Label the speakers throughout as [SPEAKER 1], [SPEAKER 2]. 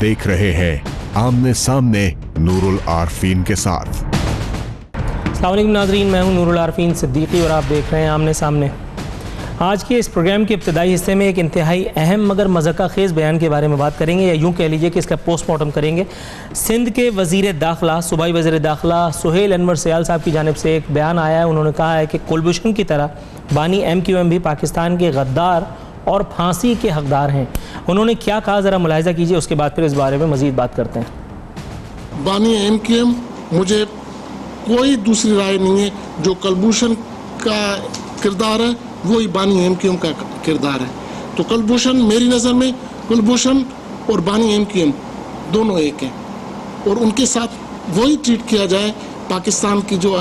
[SPEAKER 1] देख रहे हैं आमने सामने नूरुल आरफीन के साथ।
[SPEAKER 2] अस्सलाम वालेकुम नाज़रीन, मैं हूं नूरुल आरफीन सिद्दीकी और आप देख रहे हैं आमने सामने। आज के इस प्रोग्राम के इब्तदाई हिस्से में एक इंतहाई अहम मगर मज़ाक़ा खेज़ बयान के बारे में बात करेंगे, या यूँ कह लीजिए कि इसका पोस्टमार्टम करेंगे। सिंध के वज़ीर दाखिला, सूबाई वज़ीर दाखिला सुहेल अनवर सयाल साहब की जानिब से एक बयान आया है। उन्होंने कहा है कि कुलभूषण की तरह बानी MQM भी पाकिस्तान के गद्दार और फांसी के हकदार हैं। उन्होंने क्या कहा, ज़रा मुलाहिज़ा कीजिए, उसके बाद फिर इस बारे में मज़ीद बात करते हैं।
[SPEAKER 3] बानी MQM, मुझे कोई दूसरी राय नहीं है। जो कुलभूषण का किरदार है वही बानी MQM का किरदार है। तो कुलभूषण, मेरी नज़र में कुलभूषण और बानी MQM दोनों एक हैं, और उनके साथ वही ट्रीट किया जाए पाकिस्तान की जो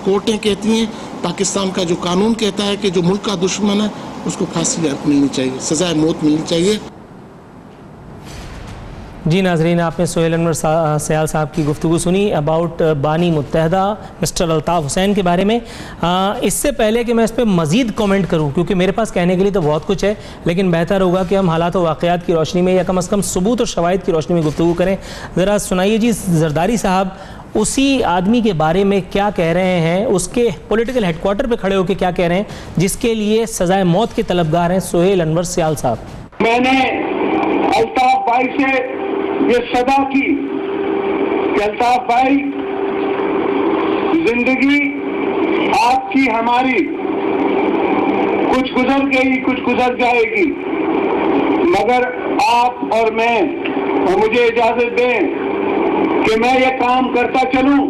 [SPEAKER 3] कोर्टें कहती हैं, पाकिस्तान का जो कानून कहता है कि जो मुल्क का दुश्मन है उसको फांसी मिलनी चाहिए, सजाए मौत मिलनी चाहिए।
[SPEAKER 2] जी नाजरीन, आपने सुहेल अनवर सयाल साहब की गुफ्तगू सुनी अबाउट बानी मुत्तहदा मिस्टर अल्ताफ़ हुसैन के बारे में। इससे पहले कि मैं इस पर मज़ीद कमेंट करूं, क्योंकि मेरे पास कहने के लिए तो बहुत कुछ है, लेकिन बेहतर होगा कि हम हालात व वाक़यात की रोशनी में या कम अज़ कम सबूत और शवाहिद की रोशनी में गुफ्तगू करें। ज़रा सुनाइए जी जरदारी साहब, उसी आदमी के बारे में क्या कह रहे हैं, उसके पॉलिटिकल हेडक्वार्टर पे खड़े होकर क्या कह रहे हैं, जिसके लिए सजाए मौत के तलबगार हैं सुहेल अनवर सयाल साहब।
[SPEAKER 4] मैंने अल्ताफ भाई से ये सदा की कि अल्ताफ भाई, जिंदगी आपकी हमारी कुछ गुजर गई, कुछ गुजर जाएगी, मगर आप और मैं, और मुझे इजाजत दें कि मैं ये काम करता चलूं,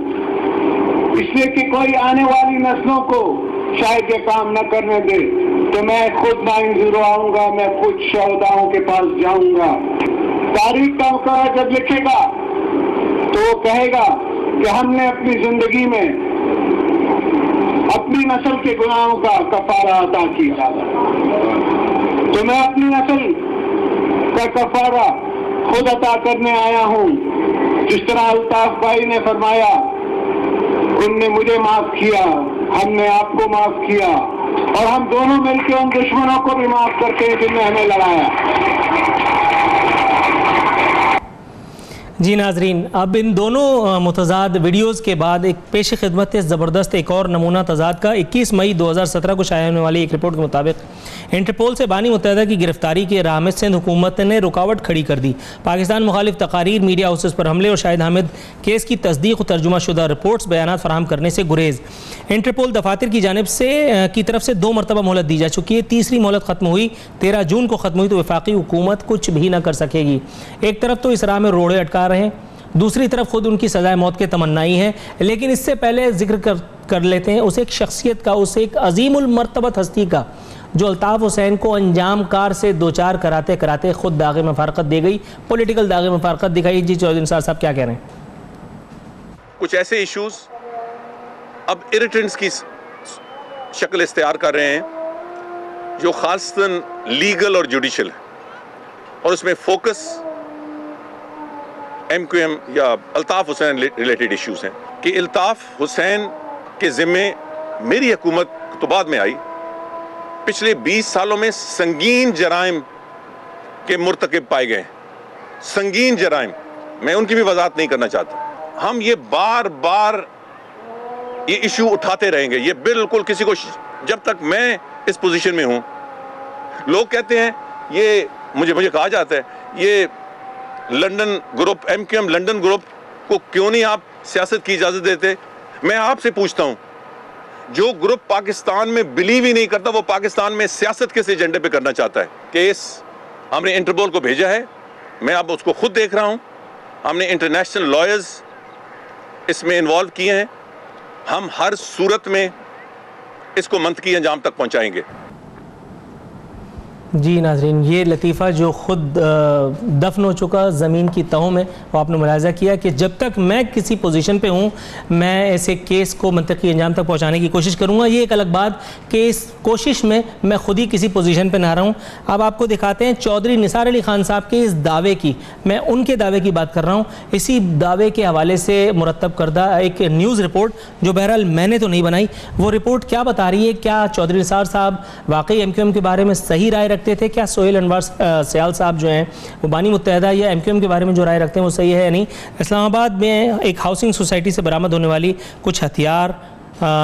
[SPEAKER 4] इसलिए कि कोई आने वाली नस्लों को शायद ये काम न करने दे। तो मैं खुद 9-0 आऊंगा, मैं खुद शहदाओं के पास जाऊंगा। तारीख का मकबरा जब लिखेगा तो वो कहेगा कि हमने अपनी जिंदगी में अपनी नस्ल के गुनाहों का कफारा अदा किया। तो मैं अपनी नस्ल का कफारा खुद अदा करने आया हूं। जिस तरह अल्ताफ भाई ने फरमाया, उनने मुझे माफ किया, हमने आपको माफ किया, और हम दोनों मिलकर उन दुश्मनों को भी माफ करते हैं जिनने हमें लड़ाया।
[SPEAKER 2] जी नाजरीन, अब इन दोनों मुतज़ाद वीडियोज़ के बाद एक पेश खिदमत ज़बरदस्त एक और नमूना तज़ाद का 21 मई 2017 को शाया होने वाली एक रिपोर्ट के मुताबिक इंटरपोल से बानी मुत्तहदा की गिरफ्तारी के राह में सिंध हुकूमत ने रुकावट खड़ी कर दी। पाकिस्तान मुखालिफ तकारीर, मीडिया हाउसेस पर हमले और शाहिद हामिद केस की तस्दीक और तर्जुमा शुदा रिपोर्ट्स बयानात फराहम करने से गुरेज। इंटरपोल दफातर की जानिब से की तरफ से 2 मरतबा मोहलत दी जा चुकी है। तीसरी मोहलत ख़त्म हुई, 13 जून को ख़त्म हुई, तो वफाकी हुकूमत कुछ भी ना कर सकेगी। एक तरफ तो इस राह में रोड़े अटका रहे हैं, दूसरी तरफ खुद उनकी सजाए मौत के तमन्नाई है। लेकिन इससे पहले जिक्र कर लेते हैं उस एक शख्सियत का, उस एक अजीमुल मर्तबत हस्ती का, जो अल्ताफ़ हुसैन को अंजाम कार से दो चार कराते कराते खुद दागे में फारकत दे गई, पॉलिटिकल दागे में फारकत दिखाई। जी चौधरी निसार साहब क्या कह रहे हैं?
[SPEAKER 5] कुछ ऐसे इश्यूज अब इरिटेंट्स की शक्ल इख्तियार कर रहे हैं जो खासतन लीगल और जुडिशल है, और उसमें फोकस MQM या अल्ताफ़ हुसैन रिलेटेड इश्यूज हैं कि अल्ताफ़ हुसैन के ज़िम्मे मेरी हुकूमत तो बाद में आई, पिछले 20 सालों में संगीन जराइम के मुर्तकिब पाए गए। संगीन जराइम, मैं उनकी भी वजाहत नहीं करना चाहता। हम ये बार बार ये इशू उठाते रहेंगे, ये बिल्कुल किसी को, जब तक मैं इस पोजीशन में हूं, लोग कहते हैं ये मुझे कहा जाता है ये London group, MQM London group को क्यों नहीं आप सियासत की इजाजत देते। मैं आपसे पूछता हूं, जो ग्रुप पाकिस्तान में बिलीव ही नहीं करता, वो पाकिस्तान में सियासत किस एजेंडे पे करना चाहता है? केस हमने इंटरपोल को भेजा है, मैं अब उसको खुद देख रहा हूं, हमने इंटरनेशनल लॉयर्स इसमें इन्वॉल्व किए हैं। हम हर सूरत में इसको मंतकी अंजाम तक पहुंचाएंगे।
[SPEAKER 2] जी नाजरीन, ये लतीफ़ा जो ख़ुद दफन हो चुका ज़मीन की तहों में, वो आपने मुलाहिज़ा किया कि जब तक मैं किसी पोजीशन पे हूँ, मैं ऐसे केस को मंतकी अंजाम तक पहुँचाने की कोशिश करूँगा। ये एक अलग बात कि इस कोशिश में मैं खुद ही किसी पोजीशन पे ना रहा हूँ। अब आपको दिखाते हैं चौधरी निसार अली खान साहब के इस दावे की, मैं उनके दावे की बात कर रहा हूँ। इसी दावे के हवाले से मुरतब करदा एक न्यूज़ रिपोर्ट, जो बहरहाल मैंने तो नहीं बनाई, वो रिपोर्ट क्या बता रही है? क्या चौधरी निसार साहब वाकई MQM के बारे में सही राय रखते रखते थे, क्या सोहेल अनवर सयाल साहब जो हैं वो बानी मुत्तहदा या MQM के बारे में जो राय रखते हैं वो सही है या नहीं। इस्लामाबाद में एक हाउसिंग सोसाइटी से बरामद होने वाली कुछ हथियार,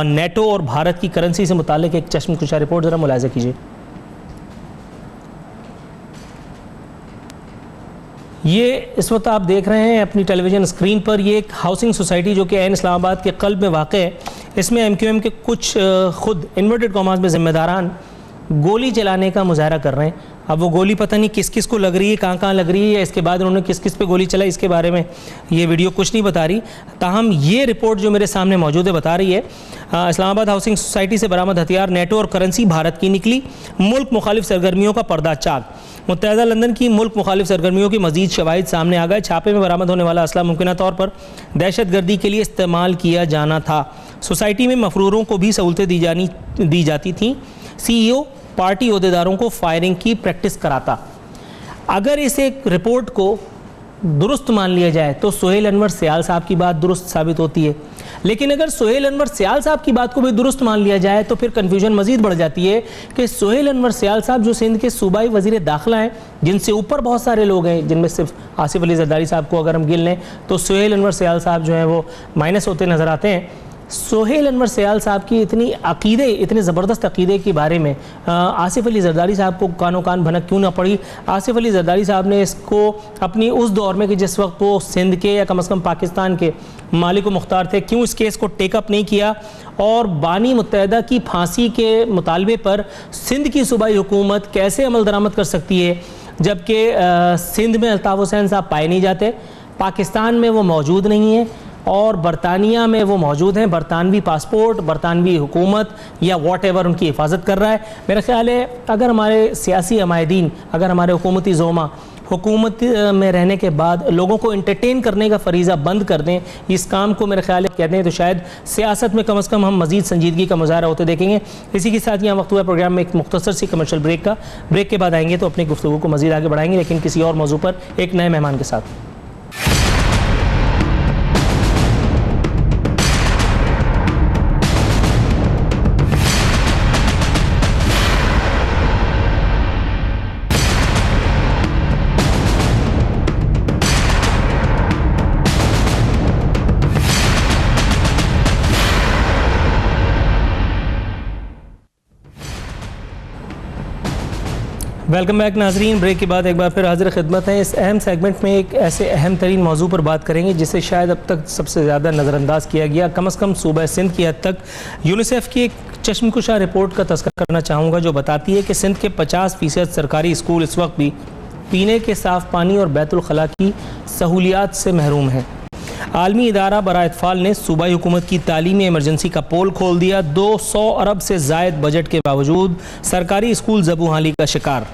[SPEAKER 2] नेटो और भारत की करेंसी से मुताल्लिक एक चश्मकुशा रिपोर्ट ज़रा मुलाहिज़ा कीजिए। ये इस वक्त आप देख रहे हैं अपनी टेलीविज़न स्क्रीन पर, ये एक हाउसिंग सोसाइटी जो कि ऐन इस्लामाबाद के क़ल्ब में वाक़ है। इसमें MQM के कुछ खुद इन्वर्टेड कॉमास में ज़िम्मेदारान गोली चलाने का मुजाहरा कर रहे हैं। अब वो गोली पता नहीं किस किस को लग रही है, कहाँ कहाँ लग रही है, इसके बाद उन्होंने किस किस पे गोली चलाई, इसके बारे में ये वीडियो कुछ नहीं बता रही। ताहम ये रिपोर्ट जो मेरे सामने मौजूद है बता रही है इस्लामाबाद हाउसिंग सोसाइटी से बरामद हथियार, नेटो और करेंसी भारत की निकली, मुल्क मुखालिफ सरगर्मियों का पर्दा चाक। मुत्तहदा लंदन की मुल्क मुखालिफ सरगर्मियों की मजीद शवाहिद सामने आ गए। छापे में बरामद होने वाला असला मुमकिन तौर पर दहशत गर्दी के लिए इस्तेमाल किया जाना था। सोसाइटी में मफरूरों को भी सहूलतें दी जाती थीं। CEO पार्टी अहदेदारों को फायरिंग की प्रैक्टिस कराता। अगर इस एक रिपोर्ट को दुरुस्त मान लिया जाए तो सोहेल अनवर सयाल साहब की बात दुरुस्त साबित होती है, लेकिन अगर सोहेल अनवर सयाल साहब की बात को भी दुरुस्त मान लिया जाए तो फिर कन्फ्यूजन मजीद बढ़ जाती है कि सोहेल अनवर सयाल साहब जो सिंध के सूबाई वज़ीर दाखिला हैं, जिनसे ऊपर बहुत सारे लोग हैं, जिनमें सिर्फ आसिफ अली जरदारी साहब को अगर हम गिन लें तो सोहेल अनवर सयाल साहब जो हैं वो माइनस होते नज़र आते हैं। सोहेल अनवर सयाल साहब की इतने ज़बरदस्त अकीदे के बारे में आसिफ अली जरदारी साहब को कानो कान भनक क्यों ना पड़ी। आसिफ अली जरदारी साहब ने इसको अपनी उस दौर में कि जिस वक्त वो सिंध के या कम अज़ कम पाकिस्तान के मालिक व मुख्तार थे, क्यों इस केस को टेकअप नहीं किया और बानी मुत्तहदा की फांसी के मुतालबे पर सिंध की सूबाई हुकूमत कैसे अमल दरामद कर सकती है, जबकि सिंध में अल्ताफ़ हुसैन साहब पाए नहीं जाते, पाकिस्तान में वो मौजूद नहीं है और बरतानिया में वो मौजूद हैं। बरतानवी पासपोर्ट, बरतानवी हुकूमत या वॉट एवर उनकी हिफाजत कर रहा है। मेरा ख्याल है अगर हमारे सियासी हमायदीन, अगर हमारे हुकूमती ज़ोमा हुकूमत में रहने के बाद लोगों को एंटरटेन करने का फरीज़ा बंद कर दें, इस काम को मेरे ख्याल कहते हैं, तो शायद सियासत में कम से कम हम मज़ीद संजीदगी का मुजाहरा होते देखेंगे। इसी के साथ यहाँ वक्त हुआ प्रोग्राम में एक मुख्तसर सी कमर्शियल ब्रेक के बाद आएंगे तो अपनी गुफ्तगू को मज़ीद आगे बढ़ाएंगे, लेकिन किसी और मौजू पर एक नए मेहमान के साथ। वेलकम बैक नाजरीन। ब्रेक के बाद एक बार फिर हाजिर खिदमत है। इस अहम सेगमेंट में एक ऐसे अहम तरीन मौजू पर बात करेंगे जिसे शायद अब तक सबसे ज़्यादा नज़रअंदाज किया गया, कम अज़ कम सूबा सिंध की हद तक। यूनिसेफ की एक चश्मकुशा रिपोर्ट का तज़किरा करना चाहूँगा जो बताती है कि सिंध के 50% सरकारी स्कूल इस वक्त भी पीने के साफ़ पानी और बैतुल खला की सहूलियात से महरूम हैं। आलमी इदारा बराए इत्फाल ने सूबाई हुकूमत की तालीमी एमरजेंसी का पोल खोल दिया। 200 अरब से ज़ायद बजट के बावजूद सरकारी स्कूल ज़बूहाली का शिकार।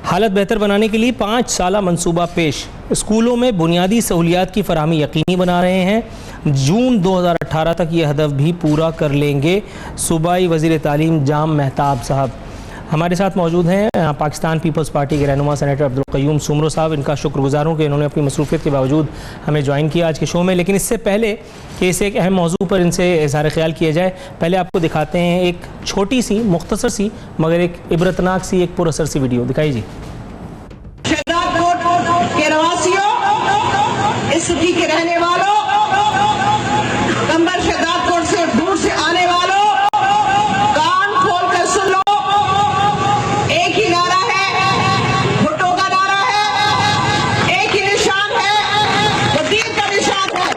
[SPEAKER 2] हालत बेहतर बनाने के लिए 5 साला मंसूबा पेश। स्कूलों में बुनियादी सहूलियात की फराहमी यकीनी बना रहे हैं। जून 2018 तक ये हदफ भी पूरा कर लेंगे। सूबाई वज़ीर तालीम जाम मेहताब साहब हमारे साथ मौजूद हैं। पाकिस्तान पीपल्स पार्टी के रहनुमा सेनेटर अब्दुल क़य्यूम सुमरो साहब, इनका शुक्रगुजार हूँ कि इन्होंने अपनी मसरूफियत के बावजूद हमें ज्वाइन किया आज के शो में। लेकिन इससे पहले कि इस एक अहम मौजू पर इनसे इज़हार ख्याल किया जाए, पहले आपको दिखाते हैं एक छोटी सी मुख्तसर सी मगर एक इबरतनाक सी, एक पुरअसर सी वीडियो। दिखाई जी।
[SPEAKER 6] के रवासियों, इस सिटी के रहने वालों, कंबर शहदादकोट से दूर से आने वालों, कान खोल कर सुन लो। एक ही नारा है, भुट्टो का नारा है, एक ही निशान है, वो तीर का निशान है।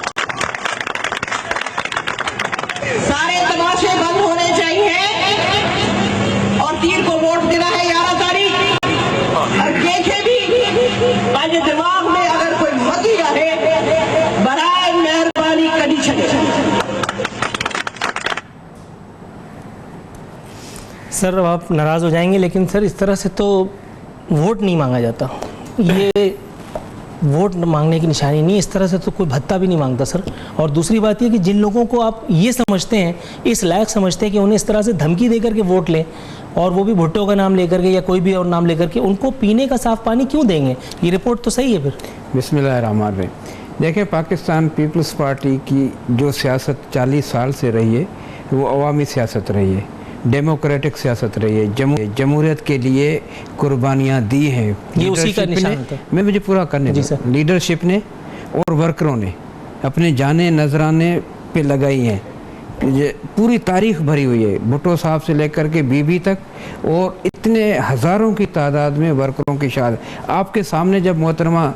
[SPEAKER 6] सारे तमाशे बंद होने चाहिए और तीर को वोट देना है 11 तारीख। और देखे भी बाजे दिमाग में अगर कोई मती रहे, बराए मेहरबानी करी चले।
[SPEAKER 2] सर आप नाराज़ हो जाएंगे, लेकिन सर इस तरह से तो वोट नहीं मांगा जाता। ये वोट मांगने की निशानी नहीं, इस तरह से तो कोई भत्ता भी नहीं मांगता सर। और दूसरी बात ये कि जिन लोगों को आप ये समझते हैं, इस लायक समझते हैं कि उन्हें इस तरह से धमकी दे करके वोट लें और वो भी भुट्टो का नाम लेकर के या कोई भी और नाम लेकर के, उनको पीने का साफ़ पानी क्यों देंगे? ये रिपोर्ट तो सही है फिर।
[SPEAKER 7] बिस्मिल्लाहिर्रहमानिर्रहीम। देखिए, पाकिस्तान पीपल्स पार्टी की जो सियासत 40 साल से रही है वो अवामी सियासत रही है। डेमोक्रेटिक सियासत रही है, जमहूरियत के लिए कुर्बानियाँ दी हैं।
[SPEAKER 2] ये उसी का निशान था।
[SPEAKER 7] मैं मुझे पूरा करने
[SPEAKER 2] जी
[SPEAKER 7] दो।
[SPEAKER 2] सर।
[SPEAKER 7] लीडरशिप ने और वर्करों ने अपने जाने नजराने पे लगाई हैं। ये पूरी तारीख भरी हुई है, भुट्टो साहब से लेकर के बीबी तक, और इतने हज़ारों की तादाद में वर्करों की शहादत। आपके सामने जब मोहतरमा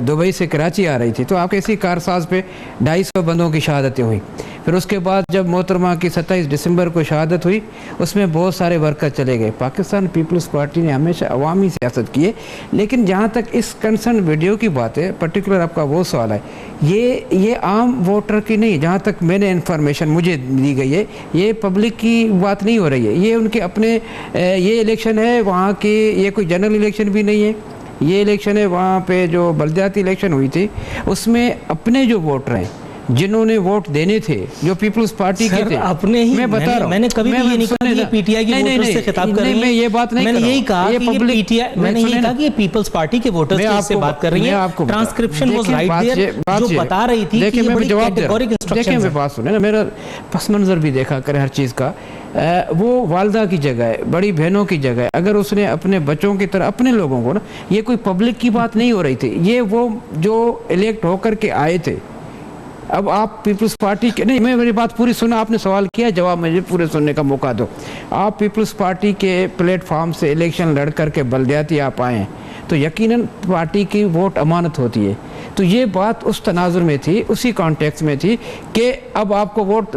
[SPEAKER 7] दुबई से कराची आ रही थी तो आपके इसी कारसाज पे 250 बंदों की शहादतें हुई। फिर उसके बाद जब मोहतरमा की 27 दिसंबर को शहादत हुई उसमें बहुत सारे वर्कर चले गए। पाकिस्तान पीपल्स पार्टी ने हमेशा अवामी सियासत की है, लेकिन जहाँ तक इस कंसर्न वीडियो की बात है, पर्टिकुलर आपका वो सवाल है, ये आम वोटर की नहीं, जहाँ तक मैंने इन्फॉर्मेशन मुझे दी गई है, ये पब्लिक की बात नहीं हो रही है। ये उनके अपने ये इलेक्शन है वहाँ की, ये कोई जनरल इलेक्शन भी नहीं है, ये इलेक्शन है वहाँ पे जो बल्दियाती इलेक्शन हुई थी उसमें अपने जो वोटर हैं जिन्होंने वोट देने थे, जो पीपल्स पार्टी के थे,
[SPEAKER 2] अपने ही,
[SPEAKER 7] मैं बता रहा हूँ,
[SPEAKER 2] मैंने कभी भी ये नहीं कहा कि ये पीटीआई के वोटर्स से खिताब कर रही है।
[SPEAKER 7] मैं ये बात नहीं,
[SPEAKER 2] मैंने यही कहा कि ये पीटीआई, मैंने यही कहा कि ये पीपल्स पार्टी के वोटर्स से बात कर रही है। ट्रांसक्रिप्शन वाज राइट देयर, जो बता रही थी कि ये बड़ी कैटेगोरिक इंस्ट्रक्शंस हैं।
[SPEAKER 7] देखिए, बात सुने ना, मेरा पस मंजर भी देखा करें हर चीज़ का। वो वालदा की जगह है, बड़ी बहनों की जगह है। अगर उसने अपने बच्चों की तरह अपने लोगों को ना, ये कोई पब्लिक की बात नहीं हो रही थी, ये वो जो इलेक्ट होकर के आए थे। अब आप पीपल्स पार्टी के नहीं, मैं मेरी बात पूरी सुना, आपने सवाल किया, जवाब मुझे पूरे सुनने का मौका दो। आप पीपल्स पार्टी के प्लेटफॉर्म से इलेक्शन लड़ करके बल्दियाती आप आए हैं तो यकीनन पार्टी की वोट अमानत होती है। तो ये बात उस तनाजुर में थी, उसी कॉन्टेक्स्ट में थी कि अब आपको वोट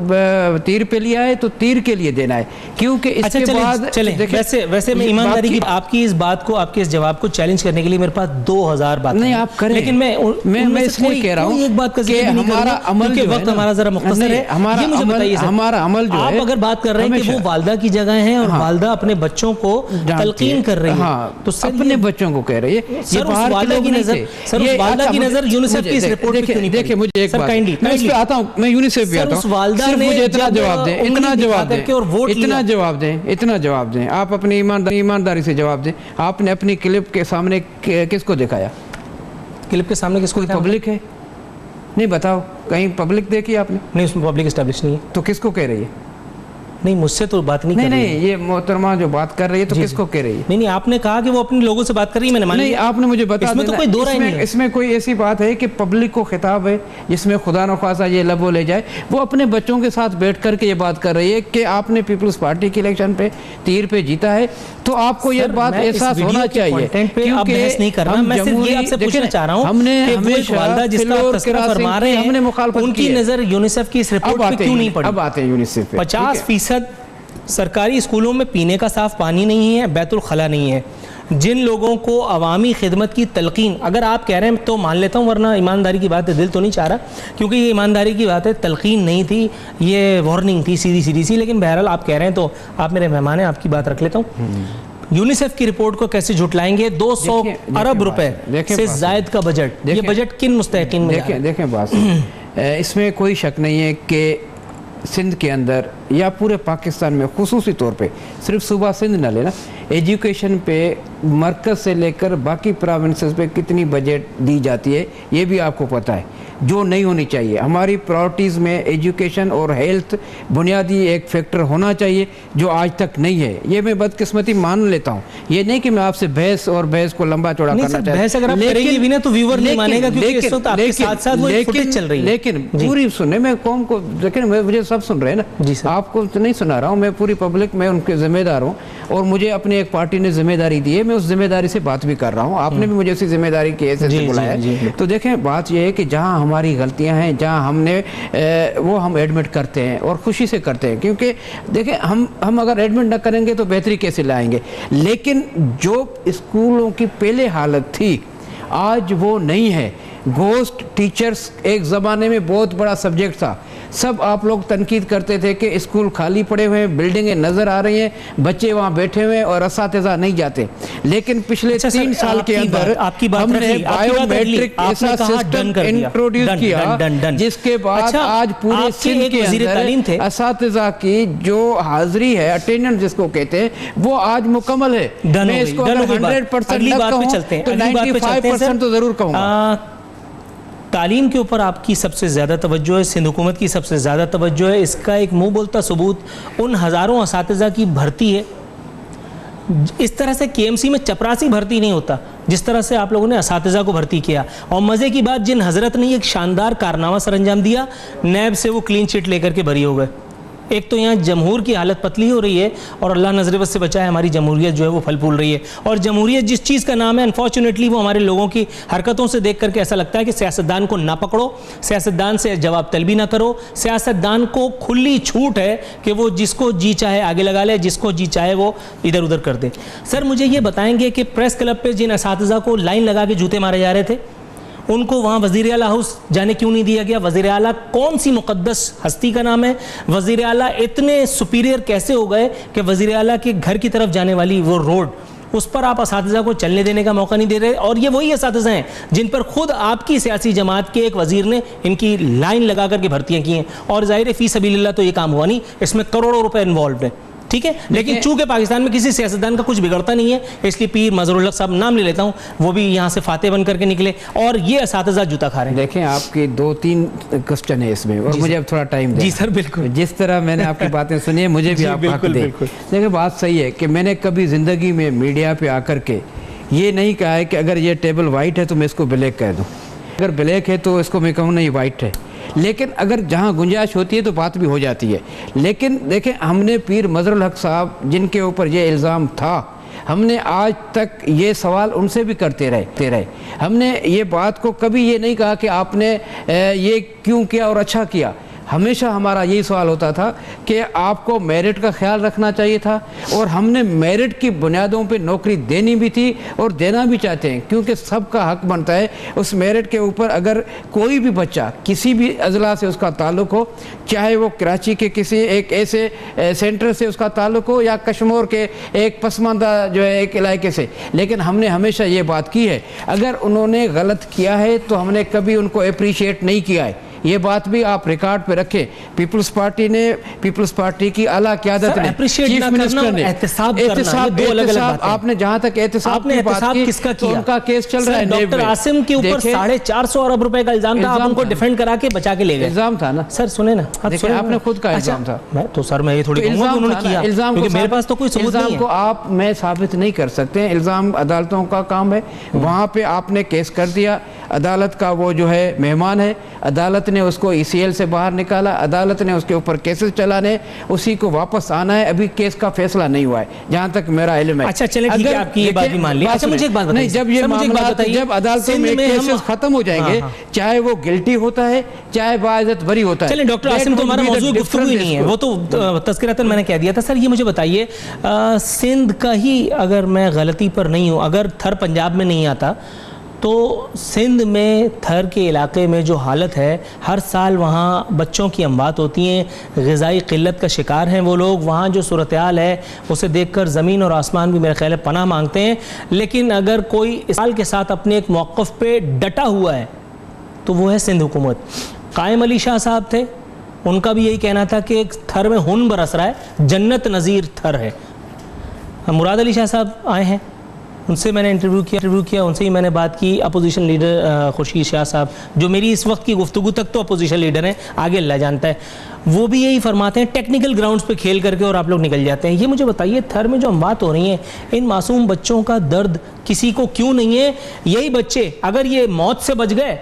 [SPEAKER 7] तीर पे लिया है तो तीर के लिए देना है, क्योंकि इसके बाद
[SPEAKER 2] वैसे मैं ईमानदारी की आपकी इस बात को, आपके इस जवाब को चैलेंज करने के लिए मेरे पास 2000 बात
[SPEAKER 7] नहीं आप करें,
[SPEAKER 2] लेकिन मैं
[SPEAKER 7] इसलिए कह रहा हूँ
[SPEAKER 2] एक बात
[SPEAKER 7] कि हमारा अमल जो
[SPEAKER 2] वक्त हमारा जरा मुख्तसर है,
[SPEAKER 7] हमारा अमल जो
[SPEAKER 2] आप अगर बात कर रहे हैं कि वो वालदा की जगह है और वालदा अपने बच्चों को तलकीन कर रही है, तो
[SPEAKER 7] अपने बच्चों को कह रही है,
[SPEAKER 2] सर उस वालदा की नजर, सर उस वालदा की नजर यूनिसेफ की इस रिपोर्ट पे क्यों नहीं?
[SPEAKER 7] देखिए मुझे एक बात, मैं इस पे आता हूँ, मैं यूनिसेफ भी आता हूँ, सिर्फ मुझे इतना जवाब दें, इतना जवाब दें, इतना जवाब दें, इतना जवाब दें, आप अपनी ईमानदारी से जवाब दें। आपने अपनी क्लिप के सामने किसको दिखाया?
[SPEAKER 2] क्लिप के सामने किसको?
[SPEAKER 7] पब्लिक है, नहीं बताओ, कहीं पब्लिक देखी आपने?
[SPEAKER 2] नहीं, उसमें पब्लिक एस्टैब्लिश नहीं है।
[SPEAKER 7] तो किसको कह रही है?
[SPEAKER 2] नहीं, मुझसे तो बात नहीं कर रही है।
[SPEAKER 7] ये मोहतरमा जो बात कर रही है तो किसको कह रही है?
[SPEAKER 2] नहीं, आपने कहा कि वो अपने लोगों से बात कर रही है, मैंने मान लिया।
[SPEAKER 7] नहीं, आपने मुझे बता
[SPEAKER 2] इसमें तो कोई दो राय नहीं है।
[SPEAKER 7] इसमें कोई ऐसी बात है कि पब्लिक को खिताब है जिसमें खुदा न खासा ये लबो ले जाए, वो अपने बच्चों के साथ बैठ करके ये बात कर रही है कि आपने पीपल्स पार्टी के इलेक्शन पे तीर पे जीता है, तो आपको ये बात एहसास होना चाहिए।
[SPEAKER 2] उनकी नजर यूनिसेफ की इस रिपोर्ट पे क्यों नहीं पड़ी?
[SPEAKER 7] अब आते हैं यूनिसेफ पे।
[SPEAKER 2] 50% सरकारी स्कूलों में पीने का साफ पानी नहीं है, बैतुल खला नहीं है। जिन लोगों को अवामी खिदमत की तलकीन, अगर आप कह रहे हैं तो मान लेता हूँ, वरना ईमानदारी की बात है, दिल तो नहीं चाह रहा, क्योंकि ये ईमानदारी की बात है, तलकीन नहीं थी, ये वार्निंग थी सीधी सी। लेकिन बहरहाल आप कह रहे हैं तो आप मेरे मेहमान हैं, आपकी बात रख लेता हूँ। यूनिसेफ की रिपोर्ट को कैसे झुटलाएंगे? 200 अरब रुपए से जायद का बजट, ये बजट किन मुस्तहिकीन में?
[SPEAKER 7] देखें बात, इसमें कोई शक नहीं है कि सिंध के अंदर या पूरे पाकिस्तान में, खुसूसी तौर पे, सिर्फ सूबा सिंध न लेना, एजुकेशन पे मरकज़ से लेकर बाकी प्रोविंसेस पे कितनी बजट दी जाती है ये भी आपको पता है, जो नहीं होनी चाहिए। हमारी प्रायोरिटीज़ में एजुकेशन और हेल्थ बुनियादी एक फैक्टर होना चाहिए, जो आज तक नहीं है। ये मैं बदकिस्मती मान लेता हूँ, ये नहीं कि मैं आपसे बहस को लंबा चौड़ा करना चाहता हूँ, लेकिन पूरी सुने, मैं कौम को, लेकिन मुझे सब सुन रहे हैं ना, आपको तो नहीं सुना रहा हूँ, मैं पूरी पब्लिक में उनके जिम्मेदार हूँ और मुझे अपनी एक पार्टी ने जिम्मेदारी दी है, मैं उस जिम्मेदारी से बात भी कर रहा हूँ। आपने भी मुझे उसी जिम्मेदारी की हैसियत से बुलाया है। तो देखें, बात यह है कि जहाँ हमारी गलतियाँ हैं, जहाँ हमने वो हम एडमिट करते हैं और खुशी से करते हैं, क्योंकि देखें हम अगर एडमिट न करेंगे तो बेहतरी कैसे लाएंगे। लेकिन जो स्कूलों की पहले हालत थी आज वो नहीं है। घोस्ट टीचर्स एक ज़माने में बहुत बड़ा सब्जेक्ट था, सब आप लोग तनकीद करते थे कि स्कूल खाली पड़े हुए हैं, बिल्डिंगें नज़र आ रही हैं, बच्चे वहाँ बैठे हुए हैं और असातिज़ा नहीं जाते। लेकिन पिछले 3 साल के अंदर हमने बायोमेट्रिक ऐसा सिस्टम इंट्रोड्यूस किया जिसके बाद आज पूरे सिंध के अंदर असातिज़ा की जो हाजिरी है, अटेंडेंस जिसको कहते हैं, वो आज मुकम्मल है। मैं इसको 100% तो 95% तो ज़रूर कहूँगा।
[SPEAKER 2] तालीम के ऊपर आपकी सबसे ज़्यादा तवज्जो है, सिंध हुकूमत की सबसे ज़्यादा तवज्जो है। इसका एक मुंह बोलता सबूत उन हज़ारों असातिज़ा की भर्ती है। इस तरह से केएमसी में चपरासी भर्ती नहीं होता जिस तरह से आप लोगों ने असातिज़ा को भर्ती किया। और मज़े की बात, जिन हज़रत ने एक शानदार कारनामा सर अंजाम दिया, नैब से वो क्लीन चिट लेकर के बरी हो गए। एक तो यहाँ जमहूर की हालत पतली हो रही है और अल्लाह नजर बद से बचाए हमारी जमहूरियत जो है वो फल फूल रही है। और जमहूरियत जिस चीज़ का नाम है, अनफॉर्चुनेटली वो हमारे लोगों की हरकतों से देख करके ऐसा लगता है कि सियासतदान को ना पकड़ो, सियासतदान से जवाब तलबी ना करो। सियासतदान को खुली छूट है कि वो जिसको जी चाहे आगे लगा ले, जिसको जी चाहे वो इधर उधर कर दे। सर मुझे ये बताएंगे कि प्रेस क्लब पे जिन असातिज़ा को लाइन लगा के जूते मारे जा रहे थे, उनको वहाँ वज़ीर आला हाउस जाने क्यों नहीं दिया गया? वज़ीर आला कौन सी मुक़द्दस हस्ती का नाम है? वज़ीर आला इतने सुपीरियर कैसे हो गए कि वज़ीर आला के घर की तरफ जाने वाली वो रोड, उस पर आप असातिज़ा को चलने देने का मौका नहीं दे रहे? और ये वही असातिज़ा हैं जिन पर खुद आपकी सियासी जमात के एक वज़ीर ने इनकी लाइन लगा करके भर्तियाँ की हैं। और ज़ाहिर फ़ी सबीलिल्लाह तो ये काम हुआ नहीं, इसमें करोड़ों रुपए इन्वॉल्व हैं, ठीक है। लेकिन चूंकि पाकिस्तान में किसी सियासतदान का कुछ बिगड़ता नहीं है, इसलिए पीर मजहरुल हक साहब नाम ले लेता हूँ, वो भी यहाँ से फाते बन करके निकले और ये असातिज़ा जूता खा रहे हैं।
[SPEAKER 7] देखें, आपके 2-3 क्वेश्चन है इसमें और मुझे अब थोड़ा टाइम दें।
[SPEAKER 2] जी सर, बिल्कुल।
[SPEAKER 7] जिस तरह मैंने आपकी बातें सुनी है, मुझे भी आप हक दें। देखिए, बात सही है कि मैंने कभी ज़िंदगी में मीडिया पे आकर के ये नहीं कहा है कि अगर ये टेबल वाइट है तो मैं इसको ब्लैक कह दूँ, अगर ब्लैक है तो इसको मैं कहूँ नहीं वाइट है। लेकिन अगर जहाँ गुंजाइश होती है तो बात भी हो जाती है। लेकिन देखें, हमने पीर मजहरुल हक साहब जिनके ऊपर ये इल्ज़ाम था, हमने आज तक ये सवाल उनसे भी करते रहे। हमने ये बात को कभी ये नहीं कहा कि आपने ये क्यों किया और अच्छा किया। हमेशा हमारा यही सवाल होता था कि आपको मेरिट का ख्याल रखना चाहिए था और हमने मेरिट की बुनियादों पे नौकरी देनी भी थी और देना भी चाहते हैं, क्योंकि सबका हक बनता है उस मेरिट के ऊपर। अगर कोई भी बच्चा किसी भी अजला से उसका ताल्लुक़ हो, चाहे वो कराची के किसी एक ऐसे सेंटर से उसका ताल्लुक़ हो या कश्मीर के एक पसमानदा जो है एक इलाके से, लेकिन हमने हमेशा ये बात की है, अगर उन्होंने गलत किया है तो हमने कभी उनको अप्रिशिएट नहीं किया है। ये बात भी आप रिकॉर्ड पे रखें। पीपल्स पार्टी की आला क़यादत ने, चीफ मिनिस्टर ने एहतसाब, आपने जहाँ तक एहतसाब की बात की, किसका किया? उनका केस चल रहा है।
[SPEAKER 2] डॉक्टर आसिम के ऊपर 450 अरब रुपए का इल्जाम था, आप उनको डिफेंड करा के बचा के ले गए।
[SPEAKER 7] इल्जाम था ना
[SPEAKER 2] सर, सुने ना,
[SPEAKER 7] आपने खुद का इल्जाम था।
[SPEAKER 2] मैं तो सर मैं ये थोड़ी कहूंगा उन्होंने किया, क्योंकि मेरे पास तो कोई सबूत नहीं है।
[SPEAKER 7] इल्जाम को आप मैं साबित नहीं कर सकते हैं, इल्जाम अदालतों का काम है। वहाँ पे आपने केस कर दिया, अदालत का वो जो है मेहमान है, अदालत ने उसको ECL से बाहर निकाला, अदालत ने उसके ऊपर केसेस चलाने, उसी को वापस आना है। अभी केस का फैसला नहीं हुआ है जहाँ तक मेरा इल्म है।
[SPEAKER 2] अच्छा चले, ठीक है, आपकी ये बात भी मान ली। अच्छा मुझे एक बात बताइए,
[SPEAKER 7] जब ये मामला जब अदालतों में केसेस खत्म हो जाएंगे, चाहे वो गिल्टी होता है चाहे बाइज्जत बरी होता है।
[SPEAKER 2] चलिए, डॉक्टर आसिम तो हमारा मौजूद गुफ्तगू ही नहीं है, वो तो तज़किरतन मैंने कह दिया था। सर ये मुझे बताइए, सिंध का ही अगर मैं गलती पर नहीं हूँ, अगर थर पंजाब में नहीं आता तो सिंध में थर के इलाके में जो हालत है, हर साल वहाँ बच्चों की अमवात होती हैं, ग़िज़ाई क़िल्लत का शिकार हैं वो लोग। वहाँ जो सूरत हाल है उसे देखकर ज़मीन और आसमान भी मेरे ख्याल है पनाह मांगते हैं। लेकिन अगर कोई इस साल के साथ अपने एक मौक़िफ़ पे डटा हुआ है तो वो है सिंध हुकूमत। कायम अली शाह साहब थे, उनका भी यही कहना था कि एक थर में हुन बरस रहा है, जन्नत नज़ीर थर है। मुराद अली शाह साहब आए हैं, उनसे मैंने इंटरव्यू किया, उनसे ही मैंने बात की। अपोजिशन लीडर खुर्शीद शाह साहब, जो मेरी इस वक्त की गुफ्तगू तक तो अपोजिशन लीडर हैं, आगे अल्लाह जानता है, वो भी यही फरमाते हैं, टेक्निकल ग्राउंड्स पे खेल करके और आप लोग निकल जाते हैं। ये मुझे बताइए, थर में जो बात हो रही है, इन मासूम बच्चों का दर्द किसी को क्यों नहीं है? यही बच्चे अगर ये मौत से बच गए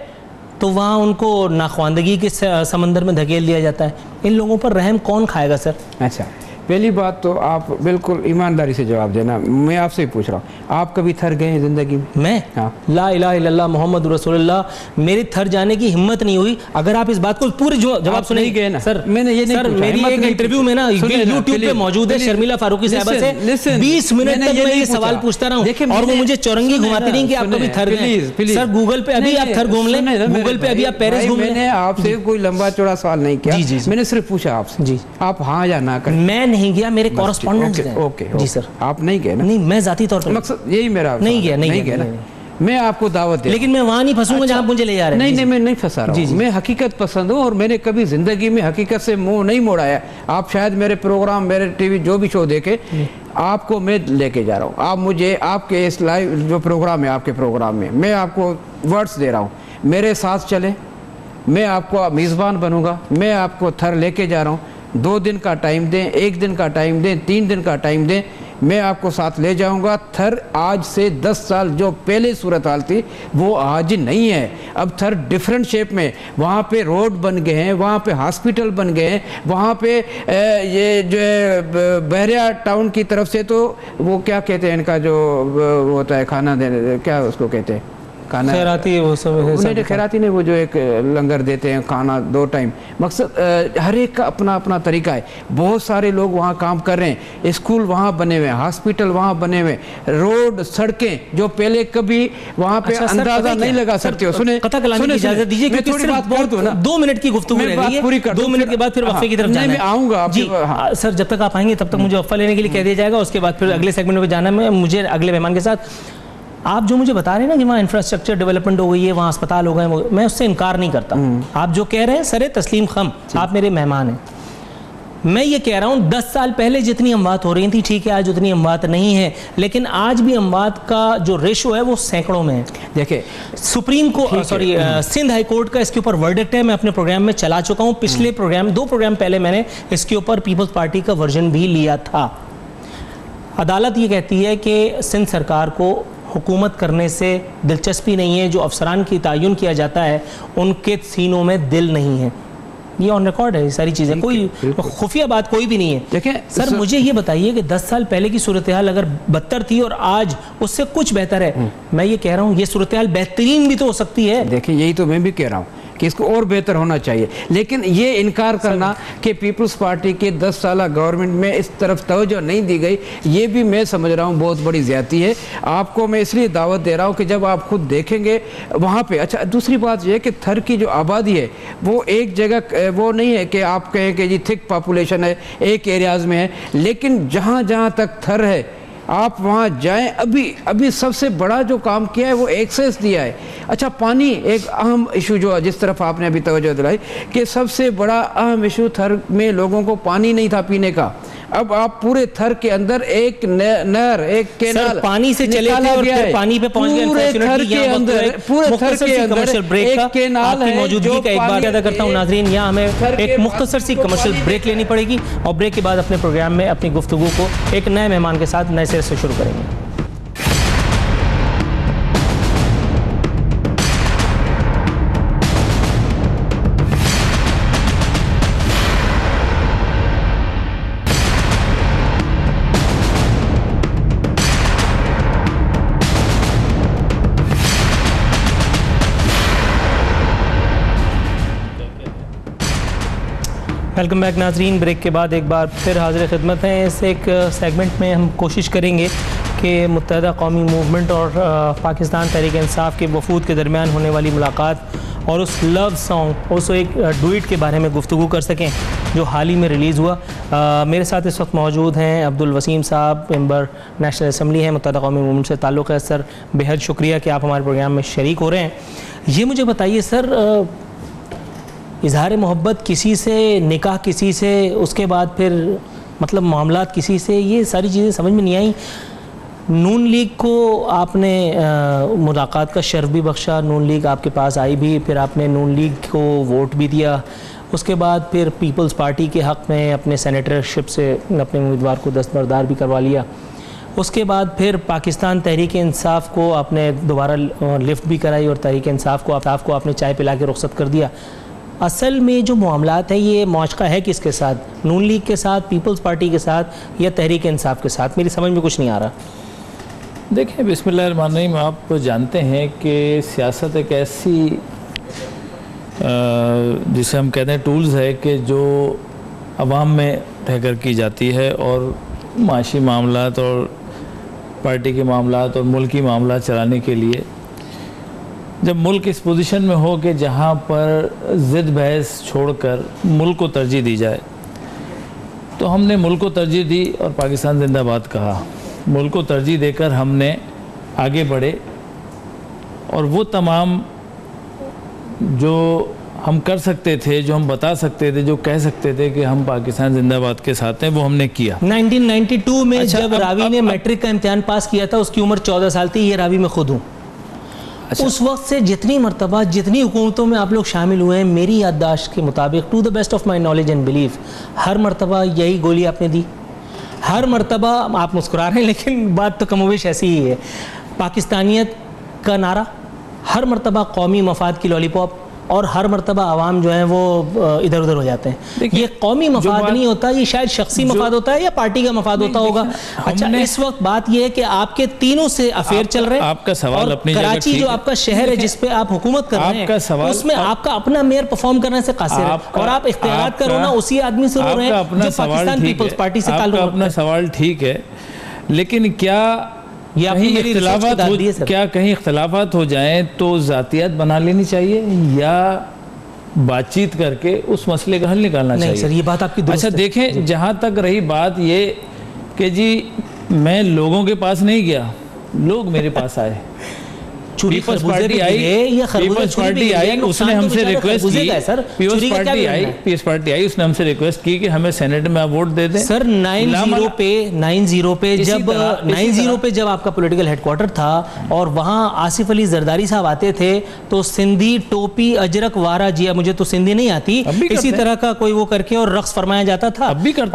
[SPEAKER 2] तो वहाँ उनको नाख्वानदगी के समंदर में धकेल दिया जाता है। इन लोगों पर रहम कौन खाएगा सर?
[SPEAKER 7] अच्छा, पहली बात तो आप बिल्कुल ईमानदारी से जवाब देना। मैं आपसे ही पूछ रहा हूँ, आप कभी थर गए हैं ज़िंदगी में?
[SPEAKER 2] मैं? हाँ। ला इलाहा इल्लल्लाह मुहम्मद रसूलुल्लाह, मेरी थर जाने की हिम्मत नहीं हुई। अगर आप इस बात को पूरे जवाब सुनेंगे गए ना सर, मैंने ये नहीं, मेरी एक इंटरव्यू में ना यूट्यूब पे मौजूद है शर्मिला फारूकी साहबा से, 20 मिनट तक मैं ये सवाल पूछता रहा हूँ और वो मुझे चौरंगी घुमाती रही कि आप कभी थर गए? सर गूगल पे अभी आप थर घूम लें, गूगल पे अभी आप पेरिस घूम लें।
[SPEAKER 7] मैंने आपसे कोई लंबा चौड़ा सवाल नहीं किया, मैंने सिर्फ पूछा आपसे, जी आप हाँ या ना करें।
[SPEAKER 2] मैं नहीं गया, मेरे कॉरेस्पॉन्डेंट हैं।
[SPEAKER 7] ओके
[SPEAKER 2] जी सर,
[SPEAKER 7] आप नहीं गए ना?
[SPEAKER 2] नहीं, मैं जाती तौर पर,
[SPEAKER 7] मकसद यही मेरा
[SPEAKER 2] नहीं गया ना।
[SPEAKER 7] मैं आपको दावत दे,
[SPEAKER 2] लेकिन मैं वहां नहीं फंसूंगा जहां मुझे ले जा रहे हैं।
[SPEAKER 7] नहीं, मैं नहीं फंसा रहा हूं। मैं हकीकत पसंद हूं और मैंने कभी जिंदगी में हकीकत से मुंह नहीं मोड़ाया। आप शायद मेरे प्रोग्राम, मेरे टीवी जो भी शो देखे, आपको मैं लेके जा रहा हूं। आप मुझे आपके इस लाइव जो प्रोग्राम है, आपके प्रोग्राम में मैं आपको वर्ड्स दे रहा हूं। मेरे साथ चले, मैं आपको मेज़बान बनूंगा, मैं आपको थर लेके जा रहा हूँ, 2 दिन का टाइम दें, 1 दिन का टाइम दें, 3 दिन का टाइम दें, मैं आपको साथ ले जाऊंगा। थर आज से 10 साल जो पहले सूरत हाल थी वो आज नहीं है। अब थर डिफरेंट शेप में, वहाँ पे रोड बन गए हैं, वहाँ पे हॉस्पिटल बन गए हैं, वहाँ पे ये जो है बहरिया टाउन की तरफ से तो वो क्या कहते हैं इनका जो वो होता है खाना देने, क्या उसको कहते हैं, खाना
[SPEAKER 2] खैराती, वो सब
[SPEAKER 7] नहीं खैराती नहीं, वो जो एक लंगर देते हैं खाना 2 टाइम, मकसद हर एक का अपना अपना तरीका है। बहुत सारे लोग वहाँ काम कर रहे हैं, स्कूल वहाँ बने हुए हैं, हॉस्पिटल वहाँ बने हुए, रोड सड़कें जो पहले कभी वहाँ पे अंदाजा नहीं लगा सकते हो। सुने
[SPEAKER 2] इजाजत दीजिए,
[SPEAKER 7] मैं थोड़ी बात कर दूं ना,
[SPEAKER 2] 2 मिनट की गुफ्तगू रह गई है, 2 मिनट के बाद फिर वक्फे की तरफ जाना है।
[SPEAKER 7] आऊंगा
[SPEAKER 2] जी सर, जब तक आप आएंगे तब तक मुझे वक्फा लेने के लिए कह दिया जाएगा, उसके बाद फिर अगले सेगमेंट में जाना है मुझे अगले मेहमान के साथ। आप जो मुझे बता रहे हैं ना कि वहाँ इंफ्रास्ट्रक्चर डेवलपमेंट हो गई है, वहाँ अस्पताल हो गए, मैं उससे इनकार नहीं करता। आप जो कह रहे हैं सरे तस्लीम खम, आप मेरे मेहमान हैं। मैं ये कह रहा हूँ 10 साल पहले जितनी अमवात हो रही थी ठीक है, आज उतनी अमवात नहीं है, लेकिन आज भी अमवात का जो रेशो है वो सैकड़ों में है। देखिए सुप्रीम को सिंध हाई कोर्ट का इसके ऊपर वर्डिक्ट है, मैं अपने प्रोग्राम में चला चुका हूँ। पिछले प्रोग्राम 2 प्रोग्राम पहले मैंने इसके ऊपर पीपल्स पार्टी का वर्जन भी लिया था। अदालत ये कहती है कि सिंध सरकार को हुकूमत करने से दिलचस्पी नहीं है, जो अफसरान की तयन किया जाता है उनके सीनों में दिल नहीं है। ये ऑन रिकॉर्ड है, ये सारी चीज़ें, कोई खुफिया बात कोई भी नहीं है।
[SPEAKER 7] देखें
[SPEAKER 2] सर, मुझे ये बताइए कि 10 साल पहले की सूरत हाल अगर बदतर थी और आज उससे कुछ बेहतर है, मैं ये कह रहा हूँ ये सूरत हाल बेहतरीन भी तो हो सकती है।
[SPEAKER 7] देखिए यही तो मैं भी कह रहा हूँ कि इसको और बेहतर होना चाहिए, लेकिन ये इनकार करना कि पीपल्स पार्टी के 10 साल गवर्नमेंट में इस तरफ तवज्जो नहीं दी गई, ये भी मैं समझ रहा हूँ बहुत बड़ी ज़्यादती है। आपको मैं इसलिए दावत दे रहा हूँ कि जब आप खुद देखेंगे वहाँ पे। अच्छा, दूसरी बात यह है कि थर की जो आबादी है वो एक जगह वो नहीं है कि आप कहें कि जी थिक पॉपुलेशन है, एक एरियाज़ में है, लेकिन जहाँ जहाँ तक थर है आप वहाँ जाएं। अभी सबसे बड़ा जो काम किया है वो एक्सेस दिया है। अच्छा, पानी एक अहम इशू जो जिस तरफ आपने अभी तवज्जो दिलाई कि सबसे बड़ा अहम इशू थर में लोगों को पानी नहीं था पीने का। अब आप पूरे थर के अंदर एक नहर, एक कैनाल
[SPEAKER 2] पानी से चले थे और फिर पानी पे पहुंच गए।
[SPEAKER 7] पूरे थर के अंदर एक कैनाल है।
[SPEAKER 2] मौजूदगी का एक बार अदा करता हूं नाज़रीन, यहाँ हमें एक मुख्तसर सी कमर्शियल ब्रेक लेनी पड़ेगी और ब्रेक के बाद अपने प्रोग्राम में अपनी गुफ्तगू को एक नए मेहमान के साथ नए सिरे से शुरू करेंगे। वेलकम बैक नाजरीन। ब्रेक के बाद एक बार फिर हाजिर खिदमत हैं। इस एक सेगमेंट में हम कोशिश करेंगे कि मुत्तहदा कौमी मूवमेंट और पाकिस्तान तहरीक इंसाफ के वफूद के दरमियान होने वाली मुलाकात और उस लव सॉन्ग, उस एक डुएट के बारे में गुफ्तगू कर सकें जो हाल ही में रिलीज़ हुआ। मेरे साथ इस वक्त मौजूद हैं अब्दुल वसीम साहब, मेंबर नेशनल असम्बली हैं, मुत्तहदा कौमी मूवमेंट से ताल्लुक़ है। सर, बेहद शुक्रिया कि आप हमारे प्रोग्राम में शरीक हो रहे हैं। ये मुझे बताइए सर, इजहार मोहब्बत किसी से, निकाह किसी से, उसके बाद फिर मतलब मामलात किसी से, ये सारी चीज़ें समझ में नहीं आई। नून लीग को आपने मुलाकात का शर्फ भी बख्शा, नून लीग आपके पास आई भी, फिर आपने नून लीग को वोट भी दिया, उसके बाद फिर पीपल्स पार्टी के हक़ में अपने सेनेटरशिप से अपने उम्मीदवार को दस्तबरदार भी करवा लिया। उसके बाद फिर पाकिस्तान तहरीक इंसाफ को आपने दोबारा लिफ्ट भी कराई और तहरीक इंसाफ को आपने चाय पिला के रुखसत कर दिया। असल में जो मामलात है ये मौजका है किसके साथ, नून लीग के साथ, पीपल्स पार्टी के साथ या तहरीक इंसाफ के साथ? मेरी समझ में कुछ नहीं आ रहा।
[SPEAKER 8] देखिए, बिस्मिल्लाहिर्रहमानिर्रहीम, आप जानते हैं कि सियासत एक ऐसी जिसे हम कहते हैं टूल्स है कि जो अवाम में रहकर की जाती है और माशी मामलात और पार्टी के मामलात और मुल्की मामलात चलाने के लिए जब मुल्क इस पोजीशन में हो कि जहाँ पर ज़िद बहस छोड़कर मुल्क को तरजीह दी जाए, तो हमने मुल्क को तरजीह दी और पाकिस्तान जिंदाबाद कहा। मुल्क को तरजीह देकर हमने आगे बढ़े और वो तमाम जो हम कर सकते थे, जो हम बता सकते थे, जो कह सकते थे कि हम पाकिस्तान जिंदाबाद के साथ हैं, वो हमने किया।
[SPEAKER 2] 1992 में जब रावी ने मैट्रिक का इम्तिहान पास किया था, उसकी उम्र 14 साल थी। ये रावी में खुद हूँ। उस वक्त से जितनी मरतबा जितनी हुकूमतों में आप लोग शामिल हुए हैं, मेरी याददाश्त के मुताबिक, to the best of my knowledge and belief, हर मरतबा यही गोली आपने दी। हर मरतबा आप मुस्कुरा रहे हैं लेकिन बात तो कमोबेश ऐसी ही है। पाकिस्तानियत का नारा, हर मरतबा कौमी मफाद की लॉलीपॉप, और हर मरतबा आवाम जो है वो इधर उधर हो जाते हैं। ये कौमी मफाद नहीं होता, ये शायद शख्सी मफाद होता है या पार्टी का मफाद होता होगा। अच्छा, इस वक्त बात ये है कि आपके तीनों से अफेयर चल रहे हैं।
[SPEAKER 8] आपका सवाल अपनी जगह
[SPEAKER 2] कराची जो आपका शहर है जिस पे आप हुकूमत कर रहे हैं, उसमें आपका अपना मेयर परफॉर्म करने से कासिर है, और आप इख्तियार करो ना उसी आदमी से हो रहे हैं जो पाकिस्तान पीपल्स पार्टी से ताल्लुक रखता है।
[SPEAKER 8] अपना सवाल ठीक है, लेकिन क्या कहीं इख्तिलाफात हो जाएं तो जातियात बना लेनी चाहिए या बातचीत करके उस मसले का हल निकालना चाहिए?
[SPEAKER 2] सर, ये बात आपकी दुरुस्त है।
[SPEAKER 8] अच्छा देखें, जहाँ तक रही बात ये कि जी मैं लोगों के पास नहीं गया, लोग मेरे पास आए, पीपल्स पार्टी आई, उसने हमसे रिक्वेस्ट की, पीपल्स पार्टी आई, उसने हमसे रिक्वेस्ट की कि हमें सेनेट में आप वोट दे दें।
[SPEAKER 2] सर 9-0 पे जब आपका पॉलिटिकल हेडक्वार्टर था और वहाँ आसिफ अली जरदारी साहब आते थे तो सिंधी टोपी अजरक वारा जिया, मुझे तो सिंधी नहीं आती, इसी तरह का कोई वो करके और रक्स फरमाया जाता था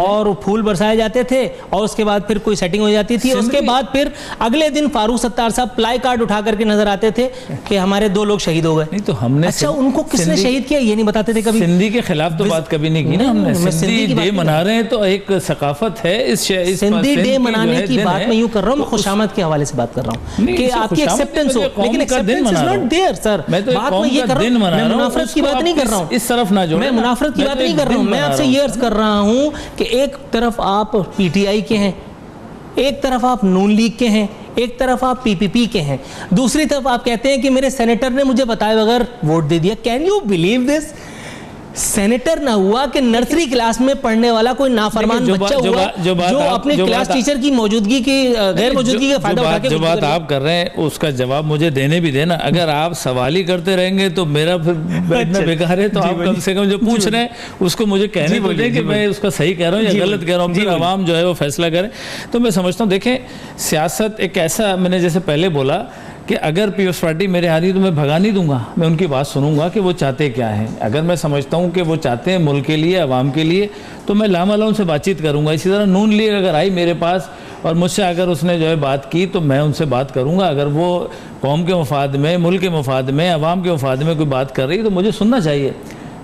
[SPEAKER 2] और फूल बरसाए जाते थे, और उसके बाद फिर कोई सेटिंग हो जाती थी। उसके बाद फिर अगले दिन फारूक सत्तार साहब प्लाई कार्ड उठा करके नजर आते थे कि हमारे 2 लोग शहीद हो गए।
[SPEAKER 8] नहीं तो हमने,
[SPEAKER 2] अच्छा उनको किसने शहीद किया ये नहीं बताते थे कभी।
[SPEAKER 8] सिंधी के खिलाफ तो बात कभी नहीं की ना हमने। सिंधी डे मना रहे हैं तो एक सकाफत है, इस
[SPEAKER 2] सिंधी डे मनाने की बात मैं यूं कर रहा हूं, खुशामद के हवाले से बात कर रहा हूं कि आपकी एक्सेप्टेंस हो, लेकिन acceptance is not there sir. बात मैं ये कर रहा हूं, मैं मुनाफरत की बात नहीं कर रहा हूं,
[SPEAKER 8] इस तरफ ना जोड़ें,
[SPEAKER 2] मैं मुनाफरत की बात नहीं कर रहा हूं। मैं आपसे ये अर्ज कर रहा हूं कि एक तरफ आप पीटीआई के हैं, एक तरफ आप नून लीग के हैं, एक तरफ आप पीपीपी के हैं, दूसरी तरफ आप कहते हैं कि मेरे सेनेटर ने मुझे बताए बगैर वोट दे दिया। Can you believe this? Senator ना हुआ कि नर्सरी क्लास में पढ़ने वाला कोई नाफरमान बच्चा हुआ जो अपने क्लास टीचर की मौजूदगी की गैर मौजूदगी का फायदा उठा के
[SPEAKER 8] जो बात आप कर रहे हैं उसका जवाब मुझे देने भी देना। अगर आप सवाल ही करते रहेंगे तो मेरा फिर इतना बेकार है, तो आप कम से कम जो पूछ रहे हैं उसको मुझे कहने को दें कि मैं उसका सही कह रहा हूँ या गलत कह रहा हूँ, फिर आवाम जो है वो फैसला करे। तो मैं समझता हूँ, देखें सियासत एक ऐसा, मैंने जैसे पहले बोला कि अगर पीपल्स पार्टी मेरे हारी तो मैं भगा नहीं दूंगा, मैं उनकी बात सुनूंगा कि वो चाहते क्या हैं। अगर मैं समझता हूं कि वो चाहते हैं मुल्क के लिए, आवाम के लिए, तो मैं लामला उनसे बातचीत करूंगा। इसी तरह नून लीग अगर आई मेरे पास और मुझसे अगर उसने जो है बात की तो मैं उनसे बात करूंगा। अगर वो कौम के मफाद में, मुल्क के मफाद में, आवाम के मफाद में कोई बात कर रही तो मुझे सुनना चाहिए।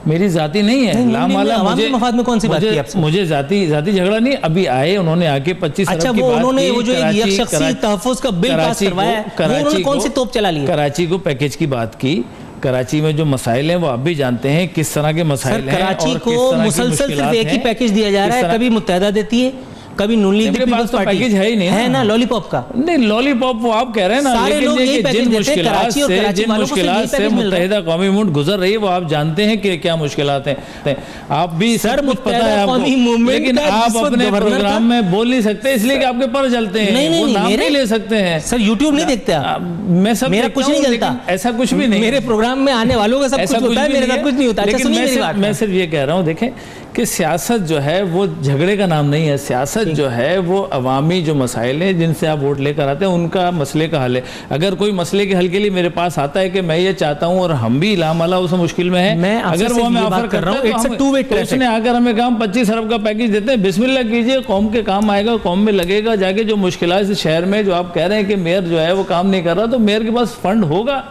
[SPEAKER 8] मेरी जाति नहीं है लामाला, मुझे
[SPEAKER 2] मफाद में कौन सी बात की आपसे?
[SPEAKER 8] मुझे जाति झगड़ा नहीं। अभी आए उन्होंने आके 25
[SPEAKER 2] अच्छा, वो उन्होंने वो जो एक शख्सी तहफ़्फ़ुज़ का बिल पास करवाया, उन्होंने कौन सी तोप चला ली?
[SPEAKER 8] कराची को पैकेज की बात की। कराची में जो मसाइल हैं वो आप भी जानते हैं किस तरह के मसाइल हैं।
[SPEAKER 2] कराची को मुसलसल सिर्फ एक ही पैकेज दिया जा रहा है, कभी मुत्तहदा देती है, कभी नून लीग की पीपल्स पार्टी।
[SPEAKER 8] पैकेज है ही नहीं
[SPEAKER 2] है ना लॉलीपॉप का।
[SPEAKER 8] नहीं लॉलीपॉप वो आप कह रहे हैं ना,
[SPEAKER 2] सारे लोग यही पैकेज देते हैं। कराची और कराची वालों को
[SPEAKER 8] मुश्किलात से मुत्तहिदा कौमी मूवमेंट गुजर रही है, वो आप जानते हैं कि क्या मुश्किलात हैं। आप भी
[SPEAKER 2] सर
[SPEAKER 8] पता है आपको, लेकिन आप अपने प्रोग्राम में बोल नहीं सकते इसलिए कि आपके पर जलते हैं।
[SPEAKER 2] नहीं
[SPEAKER 8] नाम नहीं ले सकते हैं।
[SPEAKER 2] सर यूट्यूब नहीं देखते आप?
[SPEAKER 8] मैं सब
[SPEAKER 2] मेरा कुछ नहीं चलता,
[SPEAKER 8] ऐसा कुछ भी नहीं।
[SPEAKER 2] मेरे प्रोग्राम में आने वालों का सब कुछ होता है, मेरे साथ कुछ नहीं होता।
[SPEAKER 8] लेकिन मैं सिर्फ ये कह रहा हूँ, देखें कि सियासत जो है वो झगड़े का नाम नहीं है। सियासत जो है वो अवामी जो मसाइल हैं जिनसे आप वोट लेकर आते हैं उनका मसले का हल है। अगर कोई मसले के हल के लिए मेरे पास आता है कि मैं ये चाहता हूँ और हम भी लामाला उस मुश्किल में है, अगर वो हमें ऑफर कर रहा हूँ तो उसने आकर हमें कहा 25 अरब का पैकेज देते हैं, बिस्मिल्लाह कीजिए, कौम के काम आएगा, कौम में लगेगा। जाके जो मुश्किलात इस शहर में जो आप कह रहे हैं कि मेयर जो है वो काम नहीं कर रहा, तो मेयर के पास फंड होगा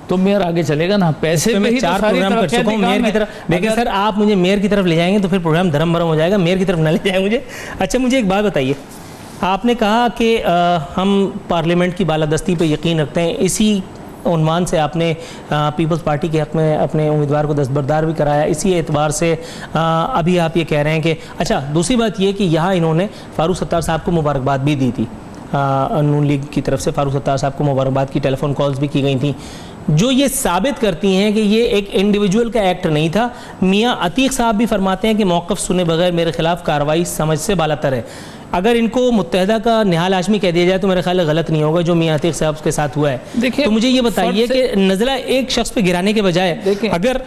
[SPEAKER 8] तो मेयर आगे चलेगा ना। पैसे में ही
[SPEAKER 2] 4 प्रोग्राम कर चुका हूं मेयर की तरफ। लेकिन सर आप मुझे मेयर की तरफ ले जाएंगे तो फिर प्रोग्राम धर्म भरम हो जाएगा, मेयर की तरफ ना ले जाए मुझे। अच्छा मुझे एक बात बताइए, आपने कहा कि हम पार्लियामेंट की बालादस्ती पे यकीन रखते हैं, इसी उन्वान से आपने पीपल्स पार्टी के हक़ में अपने उम्मीदवार को दस्तबरदार भी कराया। इसी एतबार से अभी आप ये कह रहे हैं कि अच्छा, दूसरी बात ये कि यहाँ इन्होंने फारूक सत्तार साहब को मुबारकबाद भी दी थी, नून लीग की तरफ से फारूक सत्तार साहब को मुबारकबाद की टेलीफोन कॉल्स भी की गई थी, जो ये साबित करती हैं कि ये एक इंडिविजुअल का एक्ट नहीं था। मियाँ अतीक साहब भी फरमाते हैं कि मौक़िफ़ सुने बगैर मेरे खिलाफ कार्रवाई समझ से बालातर है। अगर इनको मुत्तहदा का निहाल हाशमी कह दिया जाए तो मेरे ख्याल है गलत नहीं होगा जो मियाँ अतीक साहब के साथ हुआ है। देखिए, तो मुझे ये बताइए कि नज़ला एक शख्स पे गिराने के बजाय अगर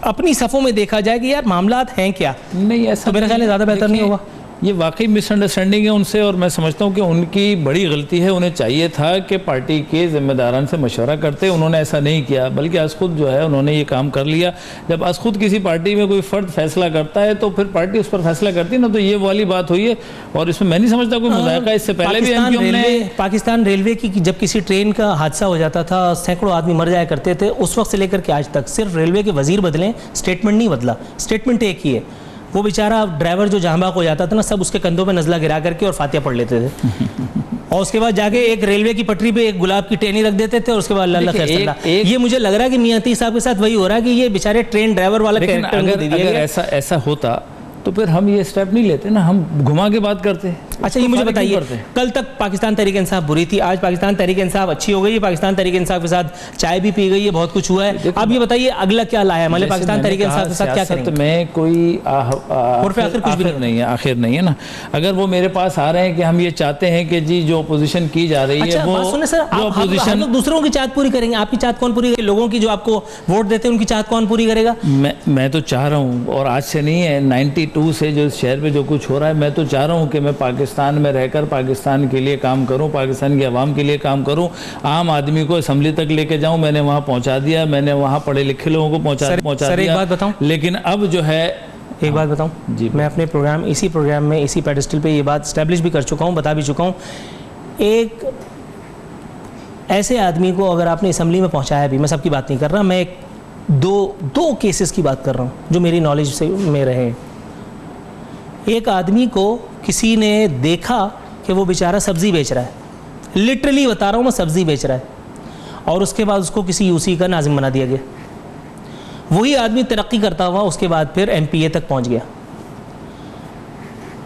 [SPEAKER 2] अपनी सफ़ों में देखा जाए कि यार मामलात हैं क्या,
[SPEAKER 8] नहीं ऐसा
[SPEAKER 2] तो मेरे ख्याल है ज़्यादा बेहतर नहीं होगा।
[SPEAKER 8] ये वाकई मिसअंडरस्टैंडिंग है उनसे, और मैं समझता हूँ कि उनकी बड़ी गलती है। उन्हें चाहिए था कि पार्टी के जिम्मेदारान से मशवरा करते, उन्होंने ऐसा नहीं किया, बल्कि आज खुद जो है उन्होंने ये काम कर लिया। जब आज खुद किसी पार्टी में कोई फ़र्द फैसला करता है तो फिर पार्टी उस पर फैसला करती है ना, तो ये वाली बात हुई है। और इसमें मैं नहीं समझता कोई मुज़ायका। इससे पहले भी
[SPEAKER 2] पाकिस्तान रेलवे की जब किसी ट्रेन का हादसा हो जाता था, सैकड़ों आदमी मर जाया करते थे, उस वक्त से लेकर के आज तक सिर्फ रेलवे के वजीर बदले, स्टेटमेंट नहीं बदला, स्टेटमेंट एक ही है। वो बेचारा ड्राइवर जो जहां को जाता था ना, सब उसके कंधों पे नज़ला गिरा करके और फातिहा पढ़ लेते थे और उसके बाद जाके एक रेलवे की पटरी पे एक गुलाब की टहनी रख देते थे और उसके बाद अल्लाह खैर सल्ला। ये मुझे लग रहा है कि मियां अतीक साहब के साथ वही हो रहा है कि ये बेचारे ट्रेन ड्राइवर वाला कैरेक्टर दे दिया गया।
[SPEAKER 8] ऐसा होता तो फिर हम ये स्टेप नहीं लेते ना, हम घुमा के बात करते।
[SPEAKER 2] अच्छा, ये मुझे बताइए, कल तक पाकिस्तान तहरीक इंसाफ बुरी थी, आज पाकिस्तान तहरीक इंसाफ अच्छी हो गई है, पाकिस्तान तहरीक इंसाफ के साथ चाय भी पी गई है, बहुत कुछ हुआ है। अब ये बताइए अगला क्या लाया, मतलब पाकिस्तान तहरीक इंसाफ के साथ क्या करेंगे?
[SPEAKER 8] में कोई आखिर कुछ भी नहीं है, आखिर नहीं है ना। अगर वो मेरे पास आ रहे हैं कि हम ये चाहते हैं कि जी जो अपोजिशन की जा रही है वो
[SPEAKER 2] अपोजिशन, लोग दूसरों की चाहत पूरी करेंगे, आपकी चाहत कौन पूरी करेगा? लोगों की जो आपको वोट देते हैं उनकी चाहत कौन पूरी करेगा?
[SPEAKER 8] मैं तो चाह रहा हूँ, और आज से नहीं है, 92 से जो शहर में जो कुछ हो रहा है, मैं तो चाह रहा हूँ कि मैं पाकिस्तान में रहकर पाकिस्तान के लिए काम करूं, पाकिस्तान की आवाम के लिए काम करूं, आम आदमी को असम्बली तक लेके जाऊं। मैंने वहां पहुंचा दिया, मैंने वहां पढ़े लिखे लोगों को पहुंचा दिया।
[SPEAKER 2] एक बात बताऊं,
[SPEAKER 8] लेकिन अब जो है,
[SPEAKER 2] एक बात बताऊं जी, मैं अपने इसी प्रोग्राम में इसी पेडिस्टल पे ये बात स्टैब्लिश भी कर चुका हूं, बता भी चुका हूं। एक ऐसे आदमी को अगर आपने असम्बली में पहुंचाया भी, मैं सबकी बात नहीं कर रहा, मैं दो केसेस की बात कर रहा हूं जो मेरी नॉलेज से में रहे। एक आदमी को किसी ने देखा कि वो बेचारा सब्ज़ी बेच रहा है, लिटरली बता रहा हूँ मैं, सब्ज़ी बेच रहा है, और उसके बाद उसको किसी यूसी का नाजिम बना दिया गया। वही आदमी तरक्की करता हुआ उसके बाद फिर MPA तक पहुँच गया।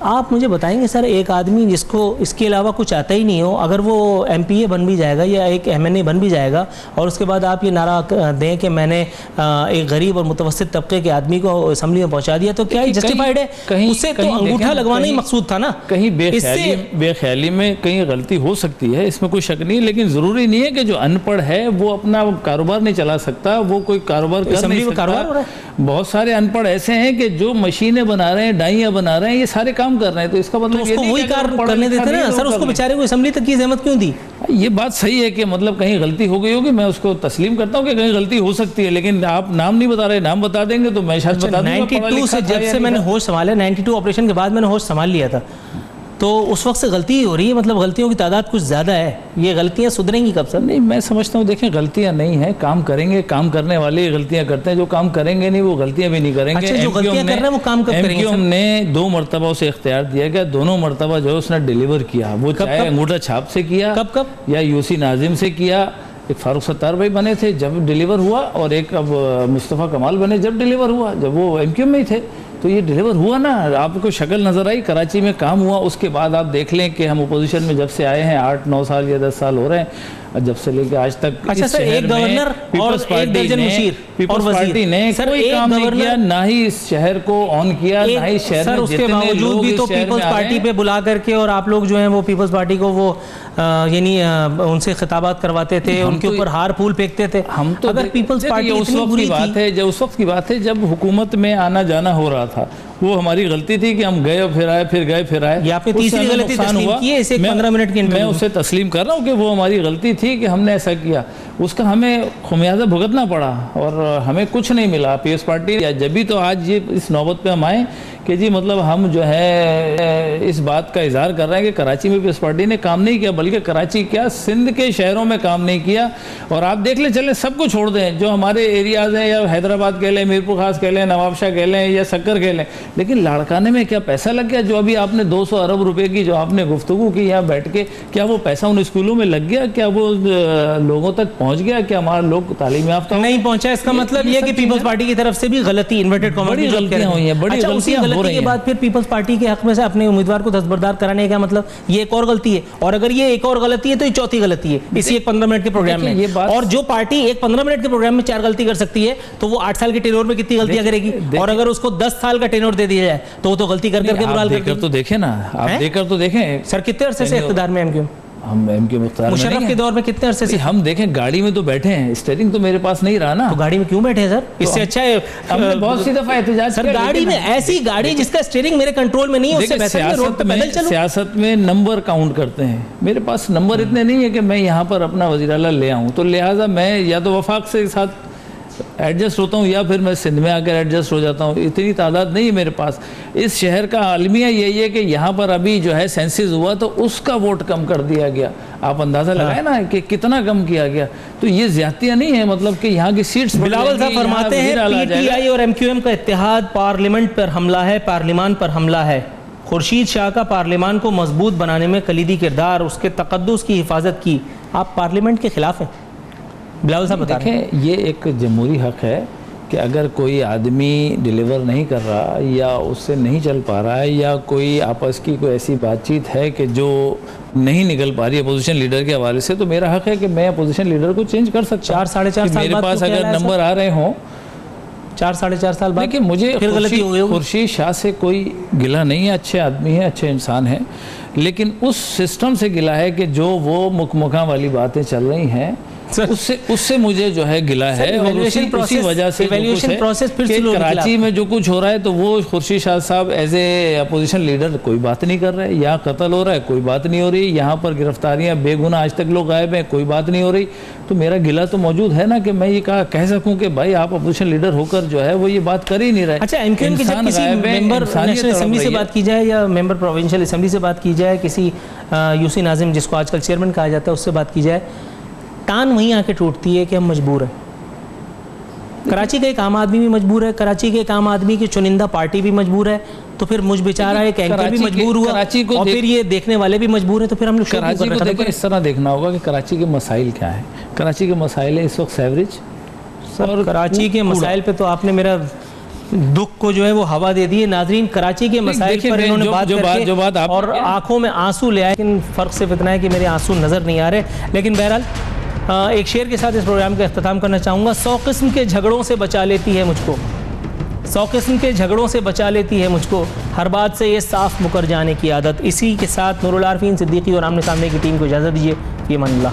[SPEAKER 2] आप मुझे बताएंगे सर, एक आदमी जिसको इसके अलावा कुछ आता ही नहीं हो, अगर वो MPA बन भी जाएगा या एक MNA बन भी जाएगा, और उसके बाद आप ये नारा दें कि मैंने एक गरीब और मुतवस्सित तबके के आदमी को असम्बली में पहुंचा दिया, तो क्या ये जस्टिफाइड है? उससे तो अंगूठा लगवाना ही मकसूद था ना।
[SPEAKER 8] कहीं बेख्याली में कहीं गलती हो सकती है, इसमें कोई शक नहीं, लेकिन ज़रूरी नहीं है कि जो अनपढ़ है वो अपना कारोबार नहीं चला सकता, वो कोई कारोबार कर नहीं सकता। बहुत सारे अनपढ़ ऐसे हैं कि जो मशीनें बना रहे हैं, डाइयाँ बना रहे हैं, ये सारे काम कर रहे हैं, तो इसका मतलब
[SPEAKER 2] उसको वही कार्य करने देते ना सर, उसको बेचारे को असम्बली तक की ज़हमत क्यों दी?
[SPEAKER 8] ये बात सही है कि मतलब कहीं गलती हो गई होगी, मैं उसको तस्लीम करता हूँ कि कहीं गलती हो सकती है, लेकिन आप नाम नहीं बता रहे, नाम बता देंगे तो मैं शायद बता दूंगा।
[SPEAKER 2] 92 से जब से मैंने होश संभाला, 92 ऑपरेशन के बाद मैंने होश संभाल लिया था, तो उस वक्त से गलती ही हो रही है, मतलब गलतियों की तादाद कुछ ज़्यादा है। ये गलतियाँ सुधरेंगी कब सर?
[SPEAKER 8] नहीं, मैं समझता हूँ, देखें गलतियाँ नहीं हैं, काम करेंगे, काम करने वाले गलतियाँ करते हैं, जो काम करेंगे नहीं वो गलतियाँ भी नहीं करेंगे।
[SPEAKER 2] अच्छा, जो गलतियाँ कर रहे हैं वो काम कब करेंगे?
[SPEAKER 8] MQM ने 2 मरतबा उसे इख्तियार दिया गया, दोनों मरतबा जो है उसने डिलीवर किया। वो चाहे अंगूठा छाप से किया, कब या यूसी नाजिम से किया। एक फारूक सत्तार भाई बने थे जब डिलीवर हुआ, और एक अब मुस्तफ़ा कमाल बने जब डिलीवर हुआ, जब वो MQM में ही थे, तो ये डिलीवर हुआ ना। आपको शक्ल नज़र आई, कराची में काम हुआ। उसके बाद आप देख लें कि हम अपोजिशन में जब से आए हैं 8-9 साल या 10 साल हो रहे हैं, जब से लेके आज तक।
[SPEAKER 2] अच्छा सर, एक गवर्नर और एक दर्जन मुशीर
[SPEAKER 8] पीपल्स पार्टी ने कोई काम नहीं किया, ना ही इस शहर को ऑन किया, ना ही शहर में
[SPEAKER 2] उसके बावजूद भी तो पीपल्स पार्टी पे बुला करके, और आप लोग जो हैं वो पीपल्स पार्टी को वो यानी उनसे खिताबात करवाते थे, उनके ऊपर हार फूल फेंकते थे।
[SPEAKER 8] हम तो
[SPEAKER 2] अगर पीपल्स पार्टी
[SPEAKER 8] उस वक्त की बात है, जब उस वक्त की बात है जब हुकूमत में आना जाना हो रहा था, वो हमारी गलती थी कि हम गए और फिर आए, फिर गए फिर आए।
[SPEAKER 2] या फिर तीसरी गलती तस्लीम की है इसे 15 मिनट की।
[SPEAKER 8] मैं उसे तस्लीम कर रहा हूँ कि वो हमारी गलती थी कि हमने ऐसा किया, उसका हमें खुमियाजा भुगतना पड़ा और हमें कुछ नहीं मिला। पीपल्स पार्टी या जब भी तो आज ये इस नौबत पे हम आए कि जी मतलब हम जो है इस बात का इजहार कर रहे हैं कि कराची में पीपल्स पार्टी ने काम नहीं किया, बल्कि कराची क्या सिंध के शहरों में काम नहीं किया। और आप देख ले चलें, सबको छोड़ दें, जो हमारे एरियाज़ हैं, या हैदराबाद कह लें, मीरपुर खास कह लें, नवाबशाह कह लें, या सक्कर कह लें, लेकिन लाड़काने में क्या पैसा लग गया? जो अभी आपने 200 अरब रुपए की जो आपने गुफ्तगू की यहाँ बैठ के, क्या वो पैसा उन स्कूलों में लग गया? क्या वो लोगों तक पहुँच गया? क्या हमारे लोग तालीम याफ्ता
[SPEAKER 2] नहीं पहुँचा? इसका मतलब ये कि पीपल्स पार्टी की तरफ से भी गलती, इन्वर्टेड कॉमर्स,
[SPEAKER 8] बड़ी गलतियाँ हुई हैं, बड़ी गलतियाँ हो रही हैं।
[SPEAKER 2] के बाद फिर पीपल्स पार्टी के हक में से अपने उम्मीदवार को दस्तबरदार कराने का मतलब ये एक और गलती है। और अगर ये एक और गलती है तो ये चौथी गलती है इसी एक 15 मिनट के प्रोग्राम में। और जो पार्टी एक 15 मिनट के प्रोग्राम में 4 गलती कर सकती है, तो वो 8 साल के टेन्योर में कितनी गलतियां करेगी? और अगर उसको 10 साल का टेन्योर दे दिया जाए तो वो तो गलती कर करके बुरा
[SPEAKER 8] देकर तो देखें ना, आप देकर तो देखें
[SPEAKER 2] सर, कितने अरसे से इख्तिदार में एमक्यूएम?
[SPEAKER 8] हम MK मुख्तार में
[SPEAKER 2] मुशर्रफ
[SPEAKER 8] नहीं
[SPEAKER 2] के
[SPEAKER 8] हैं।
[SPEAKER 2] दौर में कितने अरसे से
[SPEAKER 8] हम देखें गाड़ी में तो बैठे हैं, स्टीयरिंग तो मेरे पास नहीं रहा ना।
[SPEAKER 2] तो गाड़ी में क्यों बैठे हैं सर? इससे अच्छा है
[SPEAKER 8] हमने बहुत सी दफा एहतजाज
[SPEAKER 2] सर,
[SPEAKER 8] किया,
[SPEAKER 2] गाड़ी में
[SPEAKER 8] लेकिन
[SPEAKER 2] ऐसी गाड़ी जिसका स्टीयरिंग मेरे कंट्रोल में नहीं है, उससे बेहतर है रोड पे पैदल चलो।
[SPEAKER 8] सियासत में नंबर काउंट करते हैं, मेरे पास नंबर इतने नहीं है कि मैं यहाँ पर अपना वज़ीर आला ले आऊँ, तो लिहाजा मैं या तो वफाक से साथ एडजस्ट होता हूँ या फिर मैं सिंध में आकर एडजस्ट हो जाता हूँ। इतनी तादाद नहीं है मेरे पास। इस शहर का आलमिया यही है कि यहाँ पर अभी जो है सेंसिस हुआ तो उसका वोट कम कर दिया गया। आप अंदाज़ा लगाए ना कि कितना कम किया गया। तो ये ज्यादतियाँ नहीं है, मतलब कि यहाँ की सीट्स।
[SPEAKER 2] बिलावल साहब फरमाते हैं PTI और MQM का इत्तेहाद पार्लियामेंट पर हमला है, पार्लिमान पर हमला है। खुर्शीद शाह का पार्लिमान को मजबूत बनाने में कलीदी किरदार, उसके तकद्दुस की हिफाजत की। आप पार्लियामेंट के खिलाफ हैं? बिलावल साहब बता रहे हैं।
[SPEAKER 8] देखें, ये एक जमहूरी हक है कि अगर कोई आदमी डिलीवर नहीं कर रहा या उससे नहीं चल पा रहा है या कोई आपस की कोई ऐसी बातचीत है कि जो नहीं निकल पा रही है अपोजिशन लीडर के हवाले से, तो मेरा हक है कि मैं अपोजिशन लीडर को चेंज कर सकता हूँ।
[SPEAKER 2] 4-4.5 साल
[SPEAKER 8] मेरे
[SPEAKER 2] बाद
[SPEAKER 8] पास
[SPEAKER 2] तो क्या
[SPEAKER 8] अगर
[SPEAKER 2] है
[SPEAKER 8] नंबर आ रहे हों
[SPEAKER 2] 4-4.5 साल बाद,
[SPEAKER 8] लेकिन मुझे
[SPEAKER 2] फिर गलती हो गई होगी।
[SPEAKER 8] खुर्शीद शाह से कोई गिला नहीं है, अच्छे आदमी है, अच्छे इंसान है, लेकिन उस सिस्टम से गिला है कि जो वो मुखमुखा वाली बातें चल रही हैं उससे मुझे जो है गिला है। और उसी वजह से कराची में जो कुछ हो रहा है तो वो खुर्शीद शाह साहब एज ए अपोजिशन लीडर कोई बात नहीं कर रहे। यहाँ कत्ल हो रहा है, कोई बात नहीं हो रही। यहाँ पर गिरफ्तारियाँ बेगुनाह आज तक लोग गायब हैं, कोई बात नहीं हो रही। तो मेरा गिला तो मौजूद है ना कि मैं ये कह सकूँ कि भाई आप अपोजिशन लीडर होकर जो है वो ये बात कर ही नहीं रहे।
[SPEAKER 2] अच्छा, MQM के जब किसी मेंबर नेशनल असेंबली से बात की जाए या मेंबर प्रोविंशियल असेंबली से बात की जाए, किसी यूसी नाजिम जिसको आजकल चेयरमैन कहा जाता है उससे बात की जाए, टान वहीं आके टूटती है कि हम मजबूर हैं। कराची का एक आम आदमी भी मजबूर है, कराची के एक आम आदमी की चुनिंदा पार्टी भी मजबूर है, तो फिर मुझ बेचारा एक एंकर भी मजबूर हुआ और फिर ये देखने वाले भी मजबूर हैं, तो फिर हम लोग
[SPEAKER 8] कराची को देखिए इस तरह देखना होगा कि कराची के मसाइल क्या है। कराची के मसाइल है इस वक्त सेवरेज।
[SPEAKER 2] और कराची के मसाइल पे तो आपने मेरा दुख को जो है वो हवा दे दी है। नाजरीन, कराची के मसाइल पर इन्होंने बात और आंखों में आंसू ले आए, लेकिन फ़र्क सिर्फ इतना है कि मेरे आंसू नज़र नहीं आ रहे। लेकिन बहरहाल एक शेर के साथ इस प्रोग्राम का अख्ताम करना चाहूँगा। 100 किस्म के झगड़ों से बचा लेती है मुझको, 100 किस्म के झगड़ों से बचा लेती है मुझको, हर बात से ये साफ मुकर जाने की आदत। इसी के साथ नूरुल आरफीन सिद्दीकी और आमने सामने की टीम को इजाज़त दीजिए। फ़ी अमान अल्लाह।